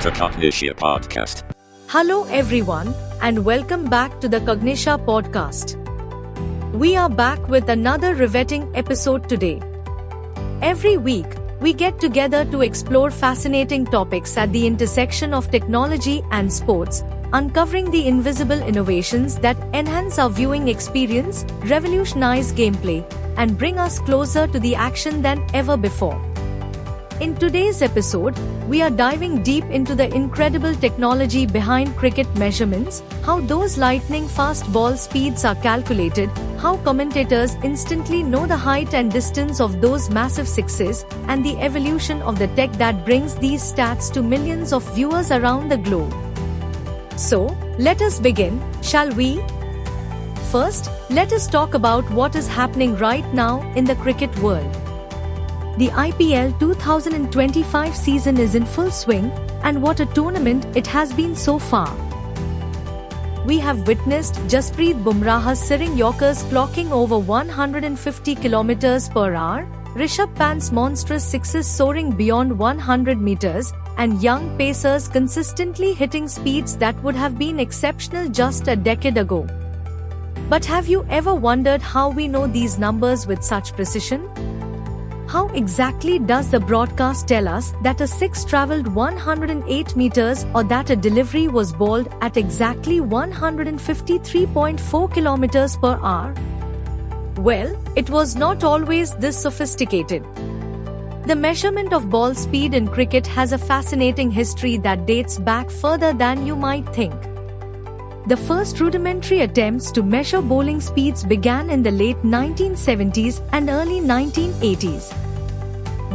to Cognitia Podcast. Hello everyone and welcome back to the Cognitia Podcast. We are back with another riveting episode today. Every week, we get together to explore fascinating topics at the intersection of technology and sports, uncovering the invisible innovations that enhance our viewing experience, revolutionize gameplay, and bring us closer to the action than ever before. In today's episode, we are diving deep into the incredible technology behind cricket measurements, how those lightning-fast ball speeds are calculated, how commentators instantly know the height and distance of those massive sixes, and the evolution of the tech that brings these stats to millions of viewers around the globe. So, let us begin, shall we? First, let us talk about what is happening right now in the cricket world. The IPL 2025 season is in full swing, and what a tournament it has been so far. We have witnessed Jasprit Bumrah's searing Yorkers clocking over 150 km per hour, Rishabh Pant's monstrous sixes soaring beyond 100 meters, and young pacers consistently hitting speeds that would have been exceptional just a decade ago. But have you ever wondered how we know these numbers with such precision? How exactly does the broadcast tell us that a six travelled 108 meters or that a delivery was bowled at exactly 153.4 kilometers per hour? Well, it was not always this sophisticated. The measurement of ball speed in cricket has a fascinating history that dates back further than you might think. The first rudimentary attempts to measure bowling speeds began in the late 1970s and early 1980s.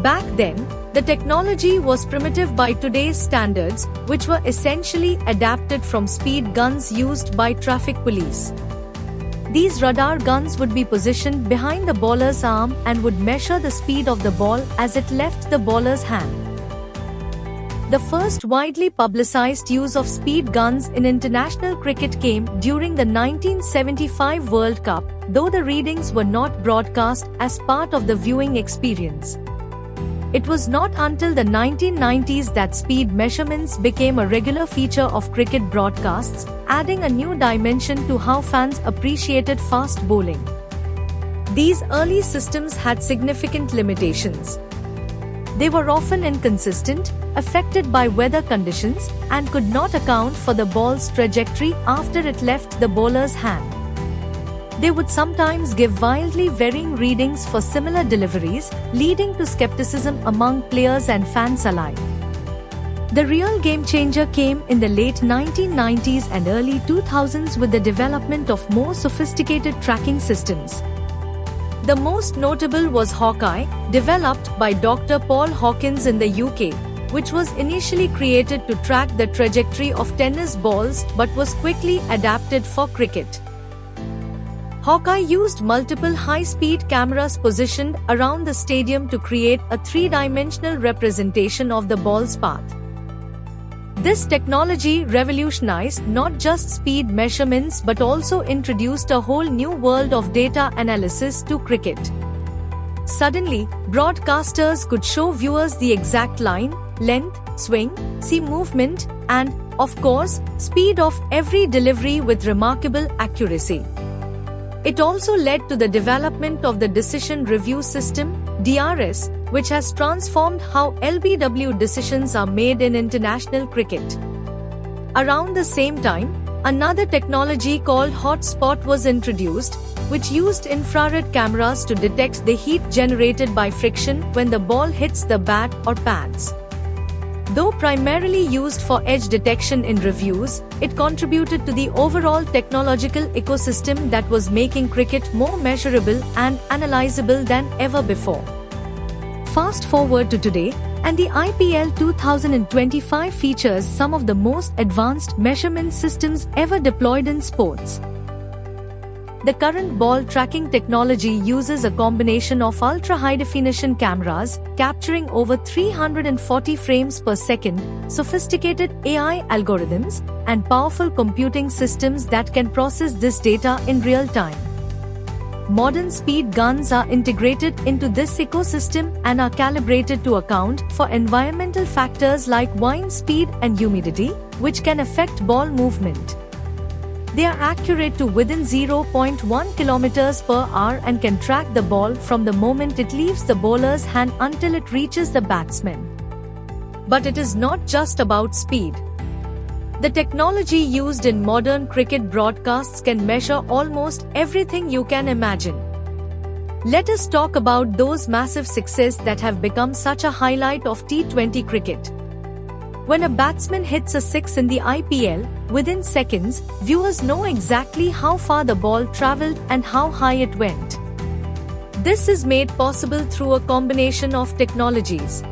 Back then, the technology was primitive by today's standards, which were essentially adapted from speed guns used by traffic police. These radar guns would be positioned behind the bowler's arm and would measure the speed of the ball as it left the bowler's hand. The first widely publicized use of speed guns in international cricket came during the 1975 World Cup, though the readings were not broadcast as part of the viewing experience. It was not until the 1990s that speed measurements became a regular feature of cricket broadcasts, adding a new dimension to how fans appreciated fast bowling. These early systems had significant limitations. They were often inconsistent, affected by weather conditions, and could not account for the ball's trajectory after it left the bowler's hand. They would sometimes give wildly varying readings for similar deliveries, leading to skepticism among players and fans alike. The real game changer came in the late 1990s and early 2000s with the development of more sophisticated tracking systems. The most notable was Hawkeye, developed by Dr. Paul Hawkins in the UK, which was initially created to track the trajectory of tennis balls but was quickly adapted for cricket. Hawkeye used multiple high-speed cameras positioned around the stadium to create a three-dimensional representation of the ball's path. This technology revolutionized not just speed measurements but also introduced a whole new world of data analysis to cricket. Suddenly, broadcasters could show viewers the exact line, length, swing, seam movement, and, of course, speed of every delivery with remarkable accuracy. It also led to the development of the Decision Review System, DRS, which has transformed how LBW decisions are made in international cricket. Around the same time, another technology called Hotspot was introduced, which used infrared cameras to detect the heat generated by friction when the ball hits the bat or pads. Though primarily used for edge detection in reviews, it contributed to the overall technological ecosystem that was making cricket more measurable and analyzable than ever before. Fast forward to today, and the IPL 2025 features some of the most advanced measurement systems ever deployed in sports. The current ball tracking technology uses a combination of ultra-high-definition cameras, capturing over 340 frames per second, sophisticated AI algorithms, and powerful computing systems that can process this data in real time. modern speed guns are integrated into this ecosystem and are calibrated to account for environmental factors like wind speed and humidity, which can affect ball movement. They are accurate to within 0.1 kilometers per hour and can track the ball from the moment it leaves the bowler's hand until it reaches the batsman. But it is not just about speed. The technology used in modern cricket broadcasts can measure almost everything you can imagine. Let us talk about those massive sixes that have become such a highlight of T20 cricket. When a batsman hits a six in the IPL, within seconds, viewers know exactly how far the ball travelled and how high it went. This is made possible through a combination of technologies.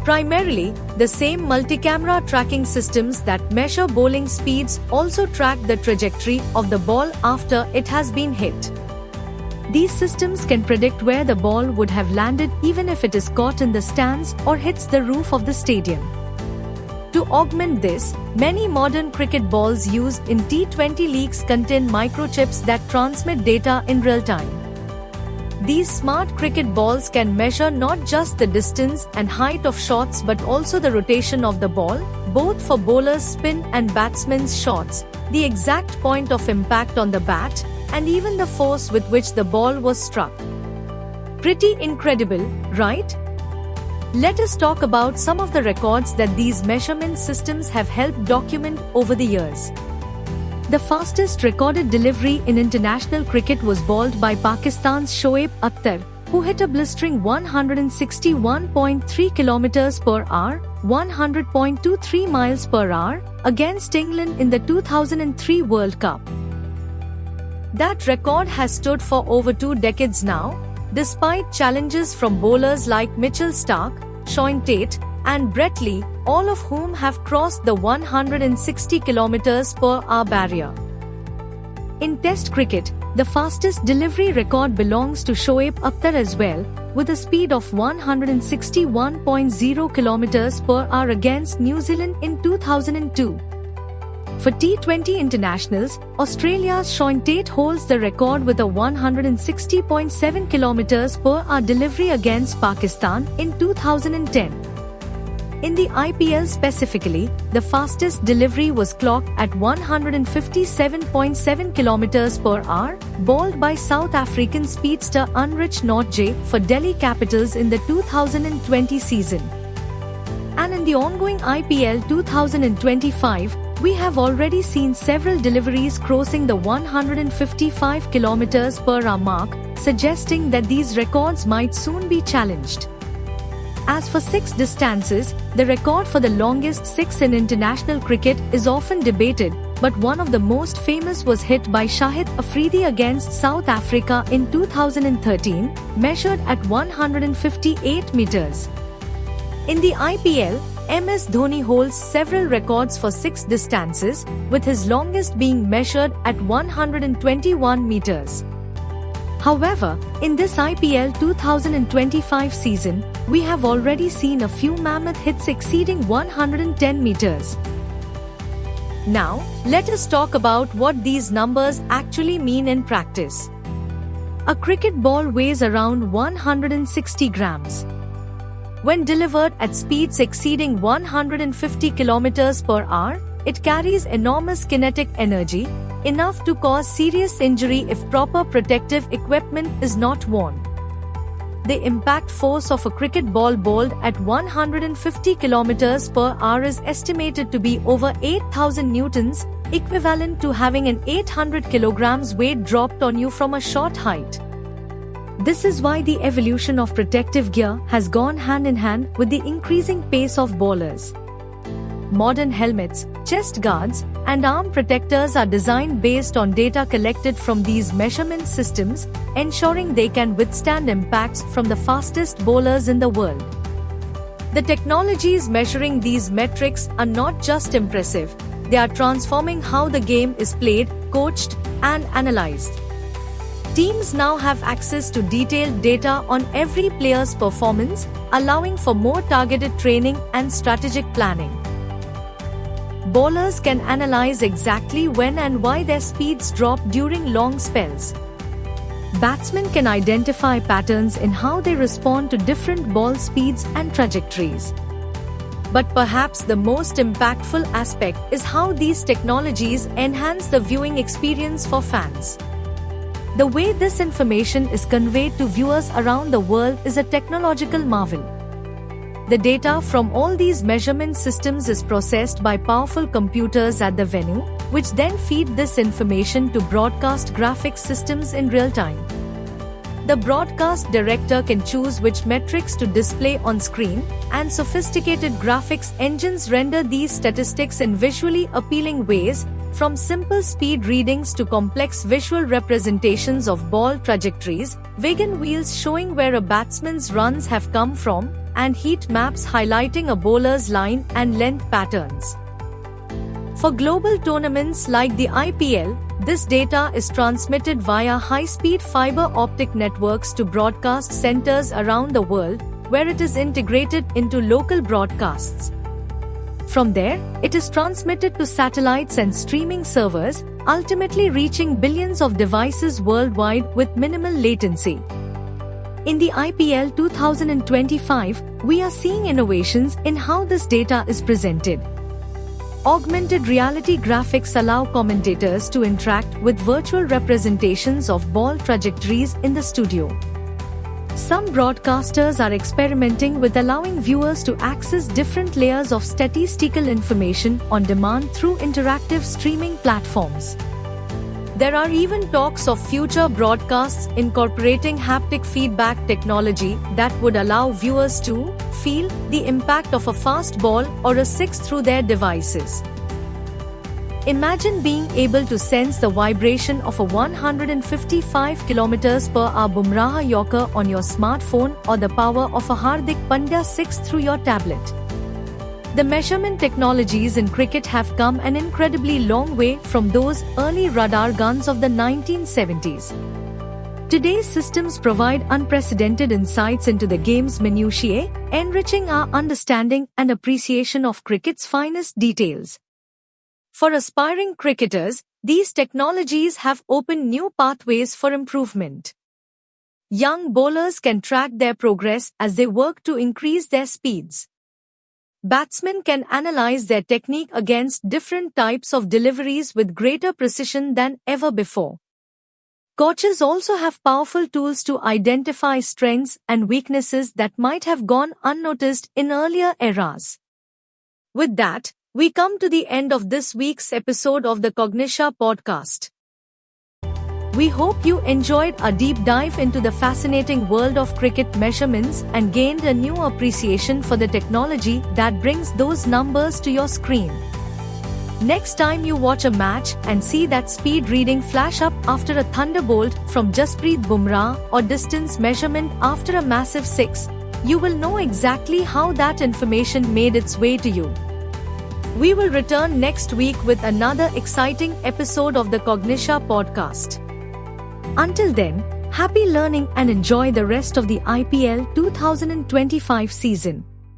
Primarily, the same multi-camera tracking systems that measure bowling speeds also track the trajectory of the ball after it has been hit. These systems can predict where the ball would have landed even if it is caught in the stands or hits the roof of the stadium. To augment this, many modern cricket balls used in T20 leagues contain microchips that transmit data in real time. These smart cricket balls can measure not just the distance and height of shots but also the rotation of the ball, both for bowlers' spin and batsmen's shots, the exact point of impact on the bat, and even the force with which the ball was struck. Pretty incredible, right? Let us talk about some of the records that these measurement systems have helped document over the years. The fastest recorded delivery in international cricket was bowled by Pakistan's Shoaib Akhtar, who hit a blistering 161.3 km per hour, 100.23 miles per hour, against England in the 2003 World Cup. That record has stood for over 2 decades now, despite challenges from bowlers like Mitchell Starc, Shaun Tate, and Brett Lee, all of whom have crossed the 160 km per hour barrier. In Test cricket, the fastest delivery record belongs to Shoaib Akhtar as well, with a speed of 161.0 km per hour against New Zealand in 2002. For T20 internationals, Australia's Shaun Tate holds the record with a 160.7 km per hour delivery against Pakistan in 2010. In the IPL specifically, the fastest delivery was clocked at 157.7 km per hour, bowled by South African speedster Unrich Nortje for Delhi Capitals in the 2020 season. And in the ongoing IPL 2025, we have already seen several deliveries crossing the 155 km per hour mark, suggesting that these records might soon be challenged. As for six distances, the record for the longest six in international cricket is often debated, but one of the most famous was hit by Shahid Afridi against South Africa in 2013, measured at 158 meters. In the IPL, MS Dhoni holds several records for six distances, with his longest being measured at 121 meters. However, in this IPL 2025 season, we have already seen a few mammoth hits exceeding 110 meters. Now, let us talk about what these numbers actually mean in practice. A cricket ball weighs around 160 grams. When delivered at speeds exceeding 150 km per hour, it carries enormous kinetic energy, enough to cause serious injury if proper protective equipment is not worn. The impact force of a cricket ball bowled at 150 km per hour is estimated to be over 8,000 newtons, equivalent to having an 800 kg weight dropped on you from a short height. This is why the evolution of protective gear has gone hand in hand with the increasing pace of bowlers. Modern helmets, chest guards, and arm protectors are designed based on data collected from these measurement systems, ensuring they can withstand impacts from the fastest bowlers in the world. The technologies measuring these metrics are not just impressive, they are transforming how the game is played, coached, and analyzed. Teams now have access to detailed data on every player's performance, allowing for more targeted training and strategic planning. Bowlers can analyze exactly when and why their speeds drop during long spells. batsmen can identify patterns in how they respond to different ball speeds and trajectories. But perhaps the most impactful aspect is how these technologies enhance the viewing experience for fans. The way this information is conveyed to viewers around the world is a technological marvel. The data from all these measurement systems is processed by powerful computers at the venue, which then feed this information to broadcast graphics systems in real time. The broadcast director can choose which metrics to display on screen, and sophisticated graphics engines render these statistics in visually appealing ways, from simple speed readings to complex visual representations of ball trajectories, wagon wheels showing where a batsman's runs have come from, and heat maps highlighting a bowler's line and length patterns. For global tournaments like the IPL, this data is transmitted via high-speed fiber optic networks to broadcast centers around the world, where it is integrated into local broadcasts. From there, it is transmitted to satellites and streaming servers, ultimately reaching billions of devices worldwide with minimal latency. In the IPL 2025, we are seeing innovations in how this data is presented. Augmented reality graphics allow commentators to interact with virtual representations of ball trajectories in the studio. Some broadcasters are experimenting with allowing viewers to access different layers of statistical information on demand through interactive streaming platforms. There are even talks of future broadcasts incorporating haptic feedback technology that would allow viewers to feel the impact of a fast ball or a six through their devices. Imagine being able to sense the vibration of a 155 km/h Bumrah Yorker on your smartphone or the power of a Hardik Pandya six through your tablet. The measurement technologies in cricket have come an incredibly long way from those early radar guns of the 1970s. Today's systems provide unprecedented insights into the game's minutiae, enriching our understanding and appreciation of cricket's finest details. For aspiring cricketers, these technologies have opened new pathways for improvement. Young bowlers can track their progress as they work to increase their speeds. Batsmen can analyze their technique against different types of deliveries with greater precision than ever before. Coaches also have powerful tools to identify strengths and weaknesses that might have gone unnoticed in earlier eras. With that, we come to the end of this week's episode of the Cognisha podcast. We hope you enjoyed a deep dive into the fascinating world of cricket measurements and gained a new appreciation for the technology that brings those numbers to your screen. Next time you watch a match and see that speed reading flash up after a thunderbolt from Jasprit Bumrah or distance measurement after a massive six, you will know exactly how that information made its way to you. We will return next week with another exciting episode of the Cognisha podcast. Until then, happy learning and enjoy the rest of the IPL 2025 season.